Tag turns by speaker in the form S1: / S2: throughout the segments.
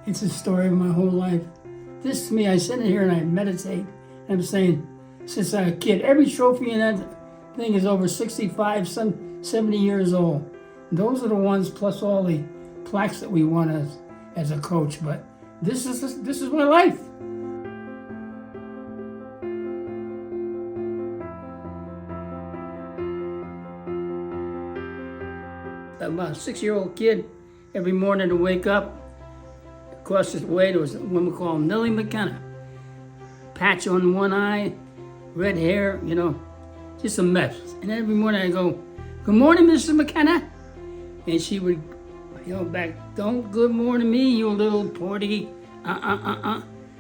S1: It's a story of my whole life. This to me, I sit in here and I meditate. And I'm saying, since I was a kid, every trophy in that thing is over 65, some 70 years old. And those are the ones plus all the plaques that we won as a coach. But this is my life. About a 6-year-old kid, every morning to wake up, across the way there was a woman called Millie McKenna. Patch on one eye, red hair, just a mess. And every morning I go, "Good morning, Mrs. McKenna." And she would yell back, "Don't good morning me, you little Porky.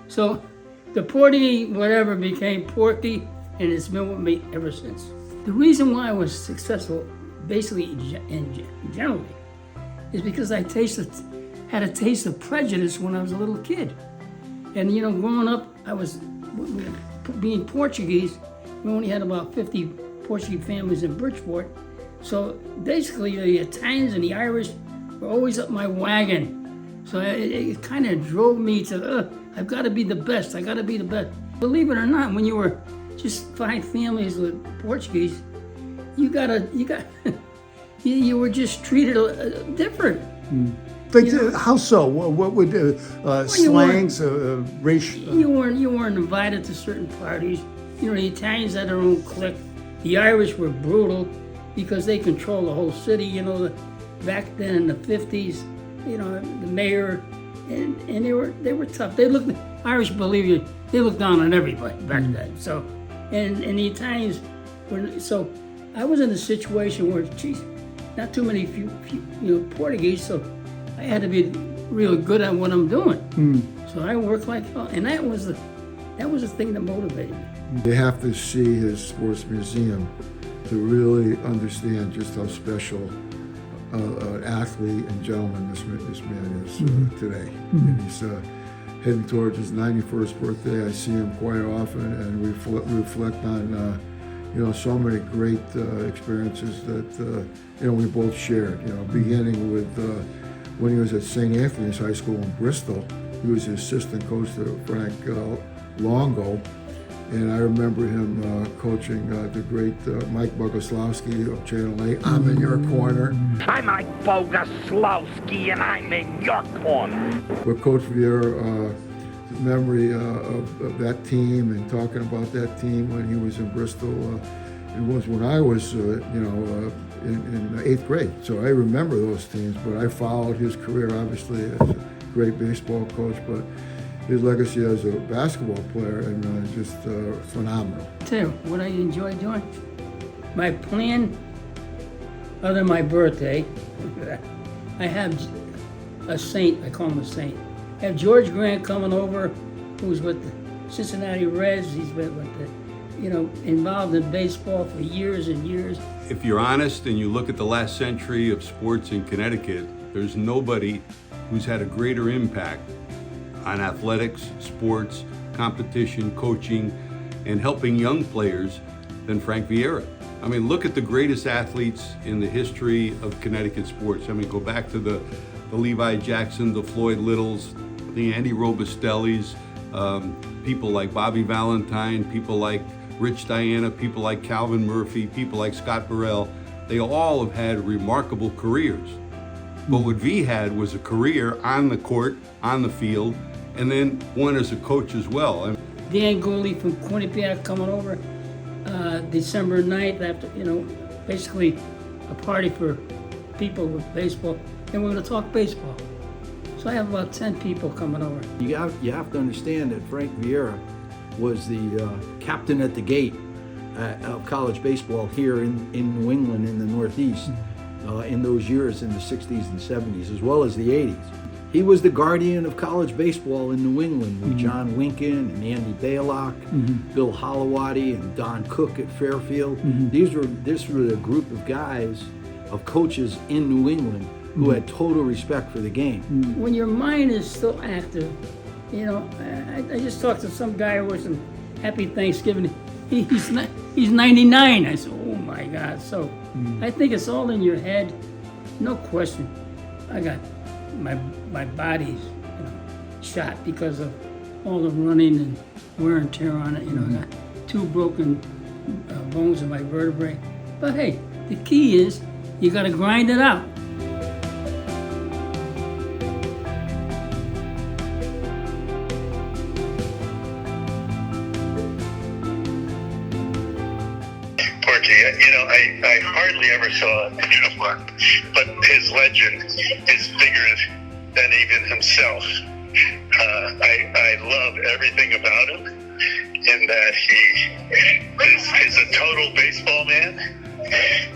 S1: So the Porky whatever became Porky, and it's been with me ever since. The reason why I was successful, basically in generally, is because I had a taste of prejudice when I was a little kid. And growing up, being Portuguese, we only had about 50 Portuguese families in Bridgeport. So basically the Italians and the Irish were always up my wagon. So it kind of drove me to, I've got to be the best, I got to be the best. Believe it or not, when you were just 5 families with Portuguese, you were just treated different.
S2: Like how so? What would slangs, race?
S1: You weren't invited to certain parties. The Italians had their own clique. The Irish were brutal because they controlled the whole city. Back then in the 50s, the mayor, and they were tough. Irish, believe you, they looked down on everybody back then. So, and the Italians were. So, I was in a situation where, geez, not too many Portuguese, so I had to be really good at what I'm doing. So I worked like hell, and that was the thing that motivated me.
S3: You have to see his sports museum to really understand just how special an athlete and gentleman this man is today. And he's heading towards his 91st birthday. I see him quite often and reflect on so many great experiences that we both shared. Beginning with when he was at St. Anthony's High School in Bristol, he was the assistant coach to Frank Longo, and I remember him coaching the great Mike Bogoslawski of Channel 8. I'm in your corner.
S4: I'm Mike Bogoslawski, and I'm in your corner.
S3: But Coach Vieira, memory of that team and talking about that team when he was in Bristol. It was when I was, in 8th grade. So I remember those teams, but I followed his career, obviously, as a great baseball coach, but his legacy as a basketball player and just phenomenal.
S1: I'll tell you what I enjoy doing. My plan, other than my birthday, I have a saint, I call him a saint. I have George Grant coming over, who's with the Cincinnati Reds. He's been with the, involved in baseball for years and years.
S5: If you're honest and you look at the last century of sports in Connecticut, there's nobody who's had a greater impact on athletics, sports, competition, coaching, and helping young players than Frank Vieira. I mean, look at the greatest athletes in the history of Connecticut sports. I mean, go back to the Levi Jackson, the Floyd Littles, the Andy Robustellis, people like Bobby Valentine, people like Rich Diana, people like Calvin Murphy, people like Scott Burrell. They all have had remarkable careers. But what V had was a career on the court, on the field, and then one as a coach as well.
S1: Dan Gooley from Quinnipiac coming over December 9th after, basically a party for people with baseball, and we're going to talk baseball. So I have about 10 people coming over.
S6: You have to understand that Frank Vieira was the captain at the gate of college baseball here in New England in the Northeast in those years in the 60s and 70s, as well as the 80s. He was the guardian of college baseball in New England with John Winkin and Andy Baylock, Bill Holowati and Don Cook at Fairfield. This were a group of guys, of coaches in New England who had total respect for the game.
S1: When your mind is still active, I just talked to some guy who was in Happy Thanksgiving. He's 99. I said, oh my God. So I think it's all in your head, no question. I got my body's shot because of all the running and wear and tear on it. You know, I got 2 broken bones in my vertebrae. But hey, the key is you got to grind it out.
S7: Porky, you know, I hardly ever saw a uniform, but his legend is bigger than even himself. I love everything about him in that he is a total baseball man,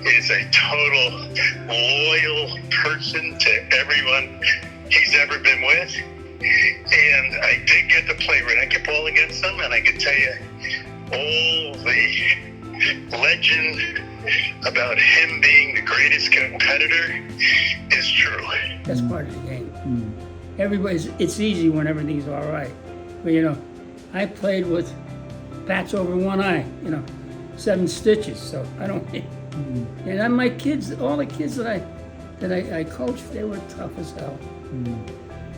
S7: is a total loyal person to everyone he's ever been with. And I did get to play racquetball against him, and I can tell you all the legend about him being the greatest competitor is true.
S1: That's part of the game. It's easy when everything's all right. But you know, I played with patch over one eye, you know, 7 stitches, so I don't, and then my kids, all the kids that I coached, they were tough as hell.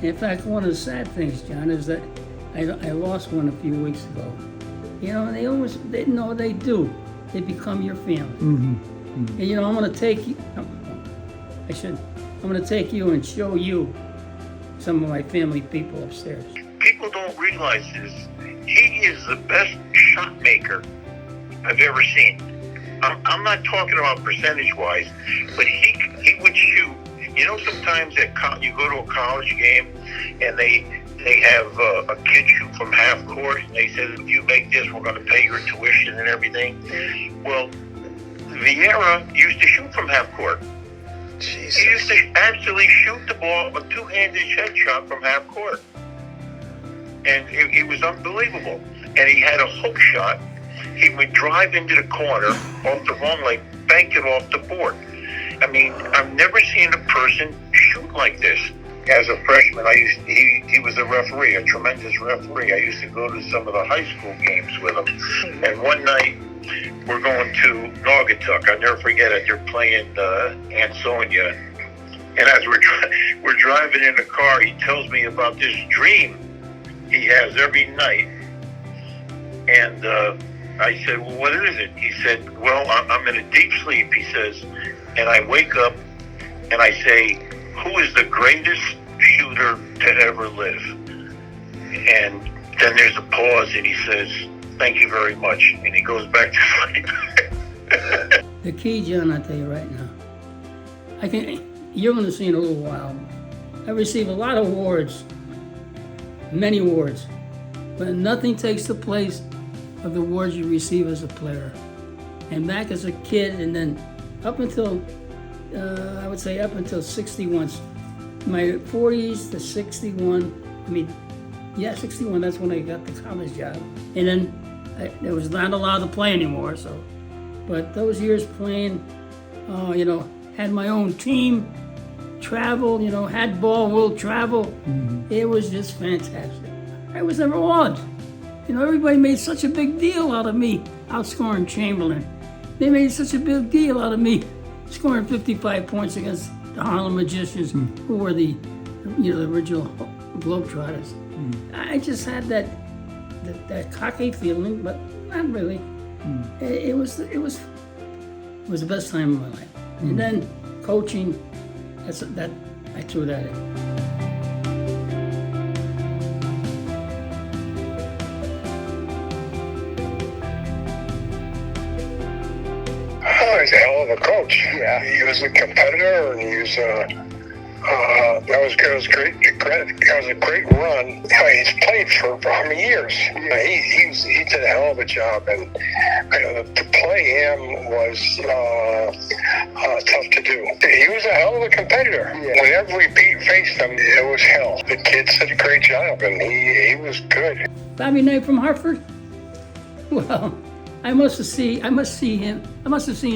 S1: In fact, one of the sad things, John, is that I lost one a few weeks ago. You know, and they know they do. They become your family. And you know, I'm gonna take you, I'm gonna take you and show you some of my family people upstairs.
S7: People don't realize this. He is the best shot maker I've ever seen. I'm not talking about percentage-wise, but he would shoot. You know, sometimes you go to a college game and they have a kid shoot from half court, and they say, if you make this, we're going to pay your tuition and everything. Well, Vieira used to shoot from half court. Jesus. He used to actually shoot the ball, a 2-handed headshot from half court. And it was unbelievable. And he had a hook shot. He would drive into the corner off the wrong leg, bank it off the board. I mean, I've never seen a person shoot like this. As a freshman, he was a referee, a tremendous referee. I used to go to some of the high school games with him. And one night, we're going to Naugatuck. I'll never forget it. They're playing Aunt Sonia. And as we're driving in the car, he tells me about this dream he has every night. And I said, well, what is it? He said, well, I'm in a deep sleep, he says, and I wake up and I say, who is the greatest shooter to ever live? And then there's a pause and he says, thank you very much. And he goes back to sleep.
S1: The key, John, I'll tell you right now, you're going to see in a little while, I receive a lot of awards, many awards, but nothing takes the place of the awards you receive as a player. And back as a kid, and then up until, I would say up until 61, my 40s to 61, 61, that's when I got the college job. And then I was not allowed to play anymore, so. But those years playing, you know, had my own team, traveled, you know, had ball, will travel. It was just fantastic. I was never awed. You know, everybody made such a big deal out of me outscoring Chamberlain. They made such a big deal out of me scoring 55 points against the Harlem Magicians, who were the original Globetrotters. I just had that cocky feeling, but not really. It was the best time of my life. And then coaching, I threw that in.
S7: Oh, he's a hell of a coach. Yeah, he was a competitor, and he was that was good. It was great. That was a great run. He's played for how many years? He did a hell of a job, and to play him was tough to do. He was a hell of a competitor. Whenever we faced him, it was hell. The kid did a great job, and he was good.
S1: Bobby Knight from Hartford. Well, I must have seen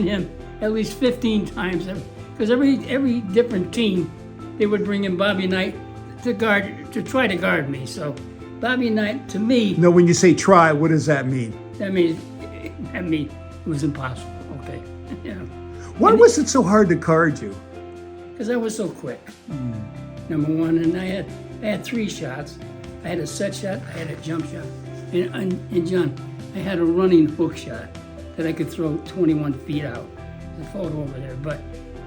S1: him at least 15 times, because every different team, they would bring in Bobby Knight to try to guard me. So Bobby Knight, to me.
S2: No, when you say try, what does that mean?
S1: That means it was impossible. Okay, you know.
S2: Why was it so hard to guard you?
S1: Because I was so quick. Number one, and I had 3 shots. I had a set shot, I had a jump shot. And John, I had a running hook shot that I could throw 21 feet out. There's a photo over there. But,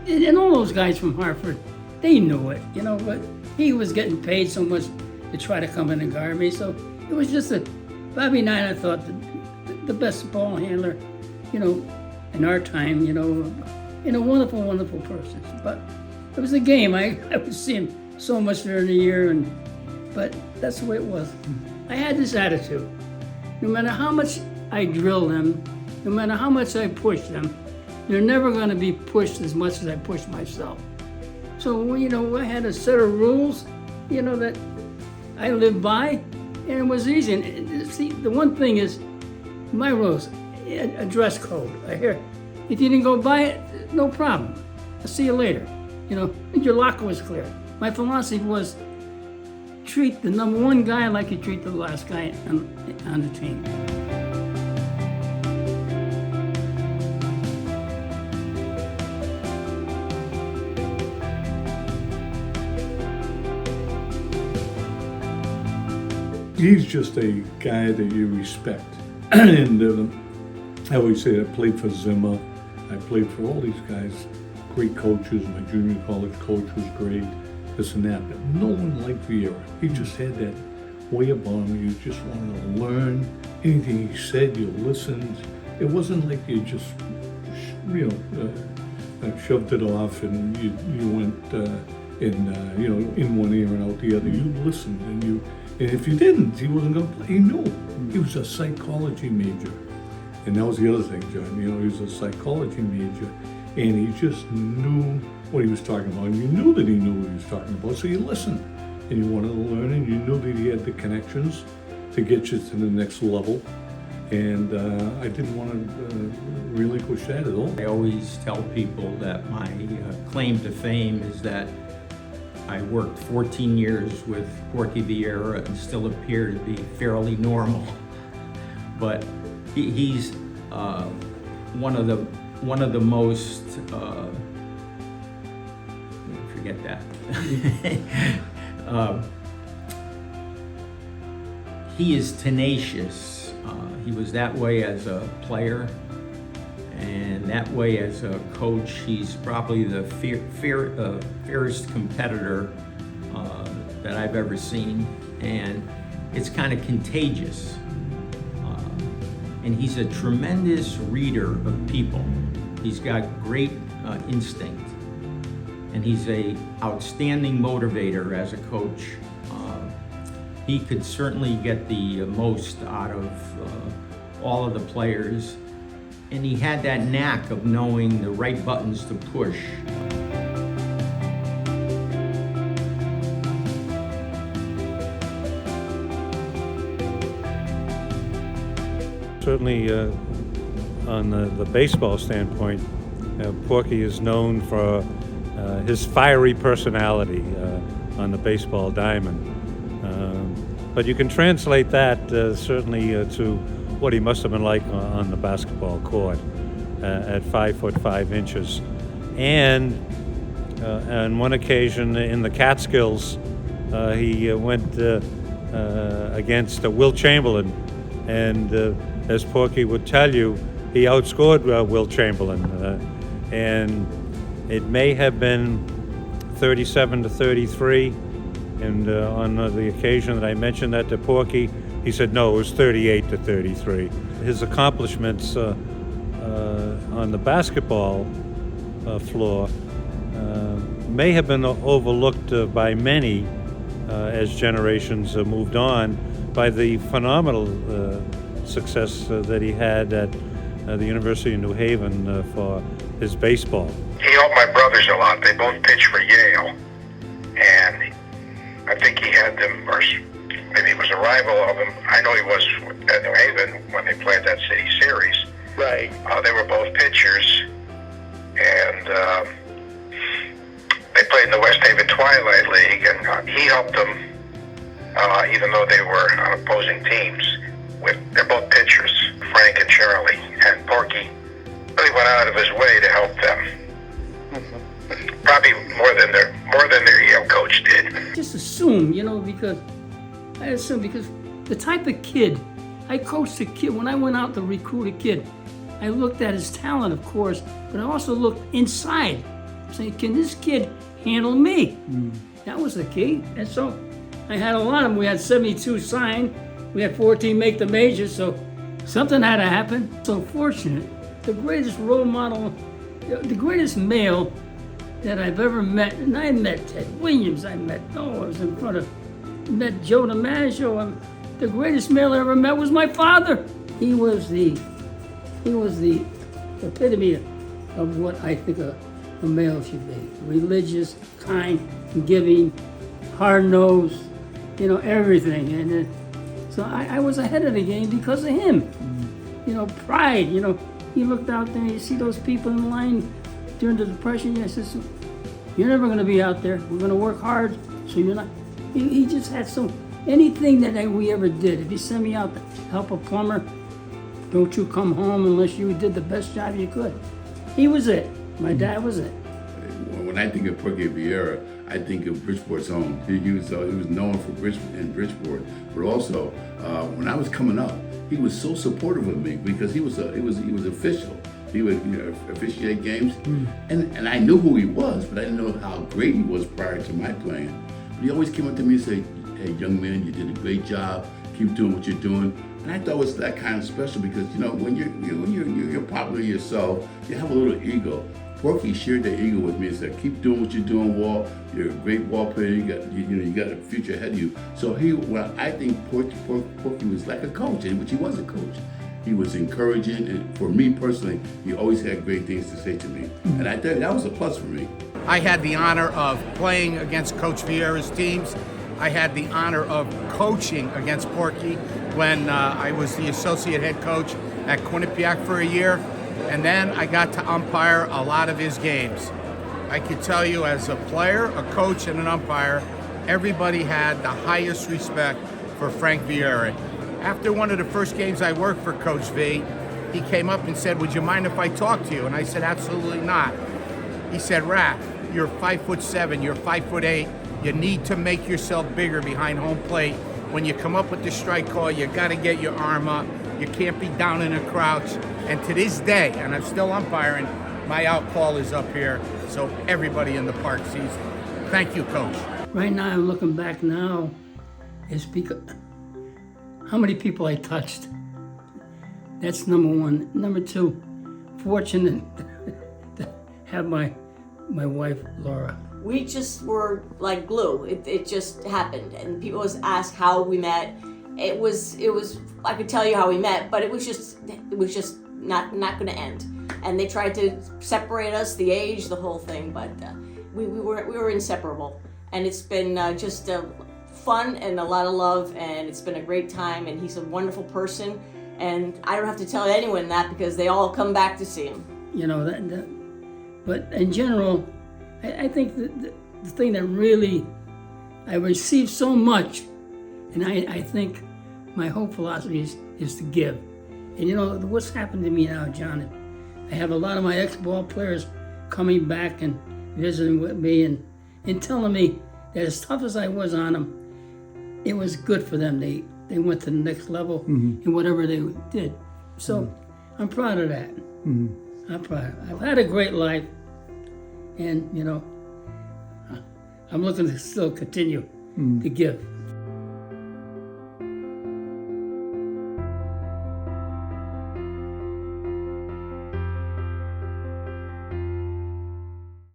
S1: and all those guys from Hartford, they knew it, you know, but he was getting paid so much to try to come in and guard me. So it was just Bobby Knight, I thought, the best ball handler, you know, in our time, you know, and a wonderful, wonderful person. But it was a game. I would see him so much during the year, but that's the way it was. I had this attitude. No matter how much I drill them, no matter how much I push them, they're never going to be pushed as much as I push myself. So, you know, I had a set of rules, you know, that I lived by, and it was easy. And see, the one thing is, my rules, a dress code. I hear, if you didn't go by it, no problem. I'll see you later. You know, your locker was clear. My philosophy was treat the number one guy like you treat the last guy on the team.
S8: He's just a guy that you respect. And I always say I played for Zimmer. I played for all these guys, great coaches. My junior college coach was great, this and that. But no one liked Vieira. He just had that way about him. You just wanted to learn. Anything he said, you listened. It wasn't like you just, shoved it off and you went in one ear and out the other. You listened, and if you didn't, he wasn't going to play. He knew. He was a psychology major. And that was the other thing, John. You know, he was a psychology major, and he just knew what he was talking about. And you knew that he knew what he was talking about, so you listened. And you wanted to learn, and you knew that he had the connections to get you to the next level. And I didn't want to relinquish that at all.
S9: I always tell people that my claim to fame is that I worked 14 years with Porky Vieira and still appear to be fairly normal. But he's one of the most forget that. He is tenacious. He was that way as a player, and that way as a coach. He's probably the fiercest competitor that I've ever seen, and it's kind of contagious. And he's a tremendous reader of people. He's got great instinct, and he's an outstanding motivator as a coach. He could certainly get the most out of all of the players, and he had that knack of knowing the right buttons to push.
S10: Certainly, on the baseball standpoint, Porky is known for his fiery personality on the baseball diamond. But you can translate that certainly to what he must have been like on the basketball court at 5'5". And on one occasion in the Catskills, he went against Will Chamberlain, and as Porky would tell you, he outscored Will Chamberlain, and it may have been 37-33. And on the occasion that I mentioned that to Porky, he said no, it was 38-33. His accomplishments on the basketball floor may have been overlooked by many as generations moved on by the phenomenal success that he had at the University of New Haven for his baseball.
S7: He helped my brothers a lot. They both pitched for Yale, and I think he had them, or maybe he was a rival of them. I know he was at New Haven when they played that city series.
S4: Right.
S7: They were both pitchers, and they played in the West Haven Twilight League, and he helped them, even though they were on opposing teams. They're both pitchers, Frank and Charlie, and Porky really went out of his way to help them. Probably more than their Yale coach did.
S1: Just assume, you know, because I assume because the type of kid, I coached a kid, when I went out to recruit a kid, I looked at his talent, of course, but I also looked inside, saying, can this kid handle me? That was the key. And so I had a lot of them. We had 72 signed. We had 14 make the majors, so something had to happen. So fortunate. The greatest role model, the greatest male that I've ever met, and I met Ted Williams, I met, I was in front of, met Joe DiMaggio. The greatest male I ever met was my father. He was the epitome of what I think a male should be. Religious, kind, giving, hard-nosed, everything. And so I was ahead of the game because of him. Pride, he looked out there and you see those people in line during the Depression. I says, you're never going to be out there. We're going to work hard, so you're not. He just had anything that we ever did. If you send me out to help a plumber, don't you come home unless you did the best job you could. He was it. My dad was it.
S11: When I think of Porky Vieira, I think of Bridgeport's own. He was known for Bridgeport, but also when I was coming up, he was so supportive of me because he was official. He would officiate games, and I knew who he was, but I didn't know how great he was prior to my playing. But he always came up to me and said, "Hey, young man, you did a great job. Keep doing what you're doing." And I thought it was that kind of special because when you're popular yourself, you have a little ego. Porky shared that ego with me and said, "Keep doing what you're doing, Wall. You're a great wall player. You got a future ahead of you." So I think Porky was like a coach, which he was a coach. He was encouraging, and for me personally, he always had great things to say to me, and I think that was a plus for me.
S12: I had the honor of playing against Coach Vieira's teams. I had the honor of coaching against Porky when I was the associate head coach at Quinnipiac for a year. And then I got to umpire a lot of his games. I could tell you as a player, a coach, and an umpire, everybody had the highest respect for Frank Vieira. After one of the first games I worked for Coach V, he came up and said, "Would you mind if I talk to you?" And I said, "Absolutely not." He said, "Raph, you're 5'7", you're 5'8". You need to make yourself bigger behind home plate. When you come up with the strike call, you got to get your arm up. You can't be down in a crouch." And to this day, and I'm still umpiring, my out call is up here, so everybody in the park sees it. Thank you, Coach.
S1: Right now, I'm looking back now, it's because how many people I touched. That's number one. Number two, fortunate to have my wife, Laura.
S13: We just were like glue. It just happened, and people always ask how we met. It was. I could tell you how we met, but it was just not going to end. And they tried to separate us, the age, the whole thing, but we were inseparable. And it's been just fun and a lot of love, and it's been a great time. And he's a wonderful person, and I don't have to tell anyone that because they all come back to see him.
S1: But in general, I think the thing that really, I received so much, and I think my whole philosophy is to give. And what's happened to me now, John, I have a lot of my ex-ball players coming back and visiting with me and telling me that as tough as I was on them, it was good for them. They went to the next level in whatever they did. So I'm proud of that. I'm proud. I've had a great life. And, I'm looking to still continue to give.